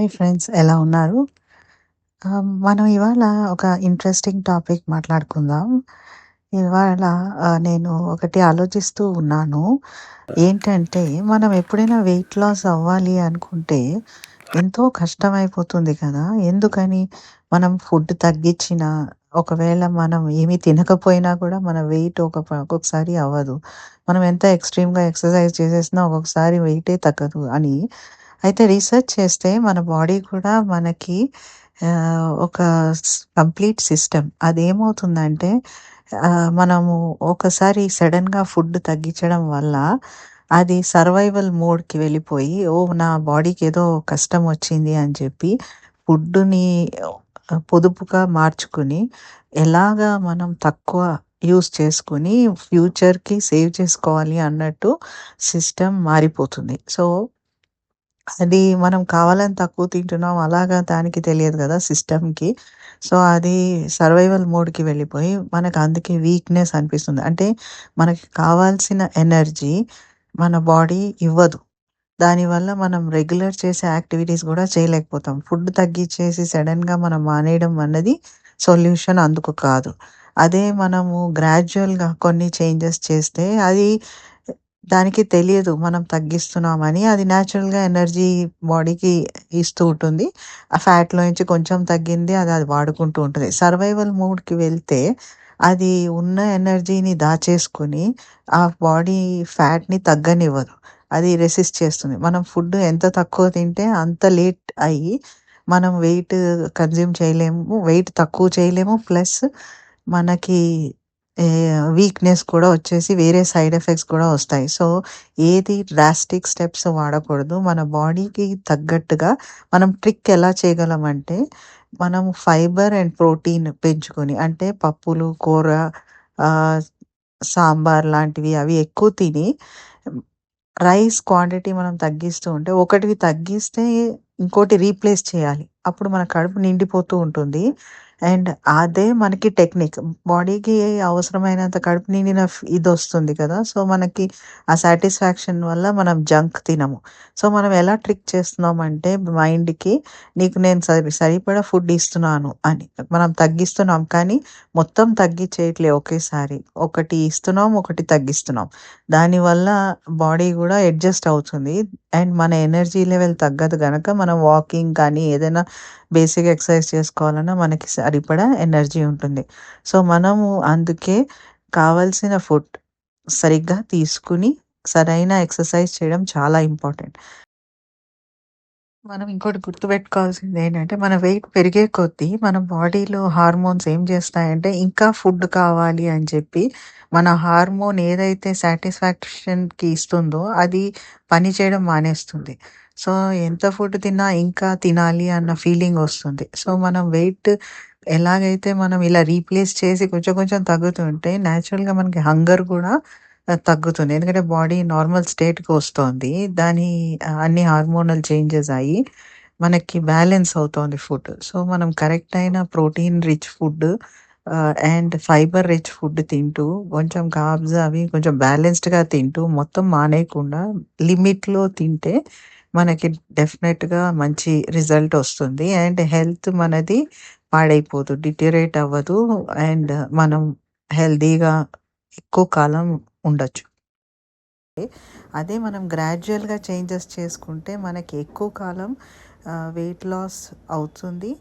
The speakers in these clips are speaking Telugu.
హాయ్ ఫ్రెండ్స్, ఎలా ఉన్నారు? మనం ఇవాళ ఒక ఇంట్రెస్టింగ్ టాపిక్ మాట్లాడుకుందాం. ఇవాళ నేను ఒకటి ఆలోచిస్తూ ఉన్నాను. ఏంటంటే, మనం ఎప్పుడైనా వెయిట్ లాస్ అవ్వాలి అనుకుంటే ఎంతో కష్టమైపోతుంది కదా! ఎందుకని? మనం ఫుడ్ తగ్గించినా, ఒకవేళ మనం ఏమి తినకపోయినా కూడా మన వెయిట్ ఒక్కొక్కసారి అవ్వదు. మనం ఎంత ఎక్స్‌ట్రీమ్‌గా ఎక్సర్సైజ్ చేసేసినా ఒక్కొక్కసారి వెయిటే తగ్గదు అని అయితే రీసెర్చ్ చేస్తే మన బాడీ కూడా మనకి ఒక కంప్లీట్ సిస్టమ్. అదేమవుతుందంటే మనము ఒకసారి సడెన్‌గా ఫుడ్ తగ్గించడం వల్ల అది సర్వైవల్ మోడ్‌కి వెళ్ళిపోయి, ఓహ్! నా బాడీకి ఏదో కష్టం వచ్చింది అని చెప్పి ఫుడ్‌ని పొదుపుగా మార్చుకుని, ఎలాగా మనం తక్కువ యూజ్ చేసుకొని ఫ్యూచర్‌కి సేవ్ చేసుకోవాలి అన్నట్టు సిస్టమ్ మారిపోతుంది. సో అది మనం కావాలని తక్కువ తింటున్నాం అలాగా దానికి తెలియదు గదా సిస్టమ్‌కి. సో, అది సర్వైవల్ మోడ్‌కి వెళ్ళిపోయి మనకు అందుకే వీక్‌నెస్ అనిపిస్తుంది. అంటే మనకి కావాల్సిన ఎనర్జీ మన బాడీ ఇవ్వదు. దానివల్ల మనం రెగ్యులర్ చేసే యాక్టివిటీస్ గూడా చేయలేకపోతాం. ఫుడ్ తగ్గిచ్చేసి సడెన్‌గా మనం మానేయడం అన్నది సొల్యూషన్ అందుకు కాదు. అదే మనము గ్రాడ్యుయల్‌గా కొన్ని చేంజెస్ చేస్తే అది దానికి తెలియదు మనం తగ్గిస్తున్నామని. అది న్యాచురల్‌గా ఎనర్జీ బాడీకి ఇస్తూ ఉంటుంది. ఆ ఫ్యాట్‌లో నుంచి కొంచెం తగ్గింది అది అది వాడుకుంటూ ఉంటది. సర్వైవల్ మోడ్‌కి వెళ్తే అది ఉన్న ఎనర్జీని దాచేసుకొని ఆ బాడీ ఫ్యాట్‌ని తగ్గనివ్వదు. అది రెసిస్ట్ చేస్తుంది. మనం ఫుడ్ ఎంత తక్కువ తింటే అంత లేట్ అయ్యి మనం వెయిట్ కన్జ్యూమ్ చేయలేము. వెయిట్ తక్కువ చేయలేము. ప్లస్ మనకి వీక్‌నెస్ కూడా వచ్చేసి వేరే సైడ్ ఎఫెక్ట్స్ కూడా వస్తాయి. సో, ఏది డ్రాస్టిక్ స్టెప్స్ వాడకూడదు. మన బాడీకి తగ్గట్టుగా మనం ట్రిక్ ఎలా చేయగలమంటే, మనం ఫైబర్ అండ్ ప్రోటీన్ పెంచుకొని అంటే పప్పులు, కూర ఆహ్, సాంబార్ లాంటివి అవి ఎక్కువ తిని రైస్ క్వాంటిటీ మనం తగ్గిస్తూ ఉంటే, ఒకటివి తగ్గిస్తే ఇంకోటి రీప్లేస్ చేయాలి. అప్పుడు మన కడుపు నిండిపోతూ ఉంటుంది. అండ్ అదే మనకి టెక్నిక్. బాడీకి అవసరమైనంత కడుపు నిండిన ఇదొస్తుంది కదా! సో, మనకి ఆ సాటిస్ఫాక్షన్ వల్ల మనం జంక్ తినము. సో, మనం ఎలా ట్రిక్ చేస్తున్నామంటే మైండ్‌కి నీకు నేను సరిపడా ఫుడ్ ఇస్తున్నాను అని. మనం తగ్గిస్తున్నాం కానీ మొత్తం తగ్గిచ్చేయట్లే ఒకేసారి. ఒకటి ఇస్తున్నాం, ఒకటి తగ్గిస్తున్నాం. దానివల్ల బాడీ గూడా అడ్జస్ట్ అవుతుంది. అండ్ మన ఎనర్జీ లెవెల్ తగ్గదు గనక మనం వాకింగ్ కానీ, ఏదైనా బేసిక్ ఎక్సర్సైజ్ చేసుకోవాలన్నా మనకి సరిపడా ఎనర్జీ ఉంటుంది. సో, మనము అందుకే కావాల్సిన ఫుడ్ సరిగ్గా తీసుకొని, సరైన ఎక్సర్సైజ్ చేయడం చాలా ఇంపార్టెంట్. మనం ఇంకోటి గుర్తుపెట్టుకోవాల్సిందేంటంటే, మన వెయిట్ పెరిగే కొద్దీ మన బాడీలో హార్మోన్స్ ఏం చేస్తాయంటే, ఇంకా ఫుడ్ కావాలి అని చెప్పి, మన హార్మోన్ ఏదైతే సాటిస్ఫాక్షన్‌కి ఇస్తుందో, అది పని చేయడం మానేస్తుంది. సో, ఎంత ఫుడ్ తిన్నా ఇంకా తినాలి అన్న ఫీలింగొస్తుంది. సో, మనం వెయిట్ ఎలాగైతే మనం ఇలా రీప్లేస్ చేసి కొంచెం కొంచెం తగ్గుతుంటే, నేచురల్‌గా మనకి హంగర్ కూడా తగ్గుతుంది. ఎందుకంటే బాడీ నార్మల్ స్టేట్‌కి వస్తోంది. దాని అన్ని హార్మోనల్ చేంజెస్ అయ్యి, మనకి బ్యాలెన్స్ అవుతోంది ఫుడ్. సో, మనం కరెక్ట్ అయిన protein rich food and fibre rich food తింటూ, కొంచెం కార్బ్స్ అవి కొంచెం బ్యాలెన్స్‌డ్‌గా తింటూ, మొత్తం మానేయకుండా లిమిట్‌లో తింటే, మనకి డెఫినెట్‌గా మంచి రిజల్ట్ ఒస్తుంది. అండ్ హెల్త్ మనది పాడైపోదు. డిటీరియరేట్ అవ్వదు. అండ్ మనం హెల్తీగా ఎక్కువ కాలం ఉండొచ్చు. అదే మనం గ్రాడ్యుయల్‌గా చేంజెస్ చేసుకుంటే మనకి ఎక్కువ కాలం వెయిట్ లాస్ అవుతుంది.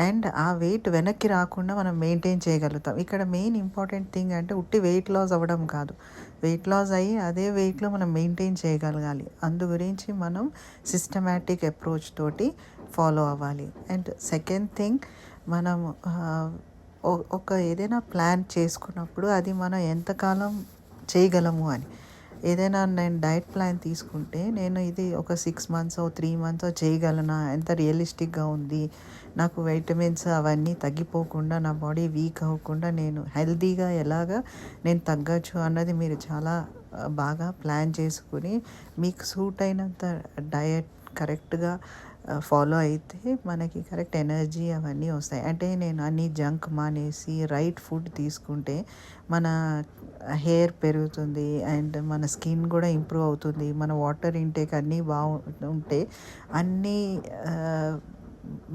అండ్ ఆ వెయిట్ వెనక్కి రాకుండా మనం మెయింటైన్ చేయగలుగుతాం. ఇక్కడ మెయిన్ ఇంపార్టెంట్ థింగ్ అంటే ఉట్టి వెయిట్ లాస్ అవ్వడం కాదు. వెయిట్ లాస్ అయ్యి అదే వెయిట్‌లో మనం మెయింటైన్ చేయగలగాలి. అందు గురించి మనం సిస్టమాటిక్ అప్రోచ్ తోటి ఫాలో అవ్వాలి. అండ్ సెకండ్ థింగ్ మనం ఆహ్, ఒక ఏదైనా ప్లాన్ చేసుకున్నప్పుడు అది మనం ఎంతకాలం చేయగలము అని. ఏదైనా నేను డైట్ ప్లాన్ తీసుకుంటే, నేను ఇది ఒక 6 మంత్సో, 3 మంత్సో చేయగలనా? ఎంత రియలిస్టిక్‌గా ఉంది? నాకు వైటమిన్స్ అవన్నీ తగ్గిపోకుండా, నా బాడీ వీక్ అవ్వకుండా నేను హెల్తీగా ఎలాగా నేను తగ్గొచ్చు అన్నది మీరు చాలా బాగా ప్లాన్ చేసుకొని, మీకు సూట్ అయినంత డయట్ కరెక్ట్‌గా ఫాలో అయితే మనకి కరెక్ట్ ఎనర్జీ అవన్నీ వస్తాయి. అంటే నేను అన్ని జంక్ మానేసి రైట్ ఫుడ్ తీసుకుంటే మన హెయిర్ పెరుగుతుంది అండ్ మన స్కిన్ కూడా ఇంప్రూవ్ అవుతుంది. మన వాటర్ ఇంటేక్ అన్నీ ఉంటే అన్నీ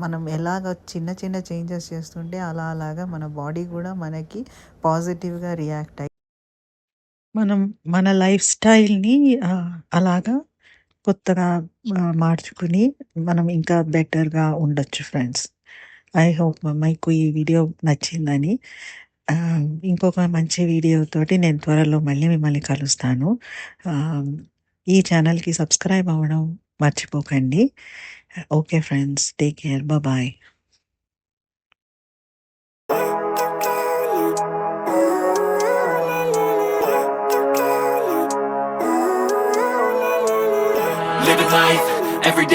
మనం ఎలాగ చిన్న చిన్న చేంజెస్ చేస్తుంటే అలాగా మన బాడీ కూడా మనకి పాజిటివ్‌గా రియాక్ట్ అయ్యి మనం మన లైఫ్ స్టైల్‌ని అలాగా కొత్తగా మార్చుకుని మనం ఇంకా బెటర్‌గా ఉండొచ్చు ఫ్రెండ్స్. ఐ హోప్ మీకు ఈ వీడియో నచ్చిందని. ఇంకొక మంచి వీడియోతోటి నేను త్వరలో మళ్ళీ మిమ్మల్ని కలుస్తాను. ఆహ్, ఈ ఛానల్‌కి సబ్స్క్రైబ్ అవ్వడం మర్చిపోకండి. Okay friends. Take care. Bye. Living life every day.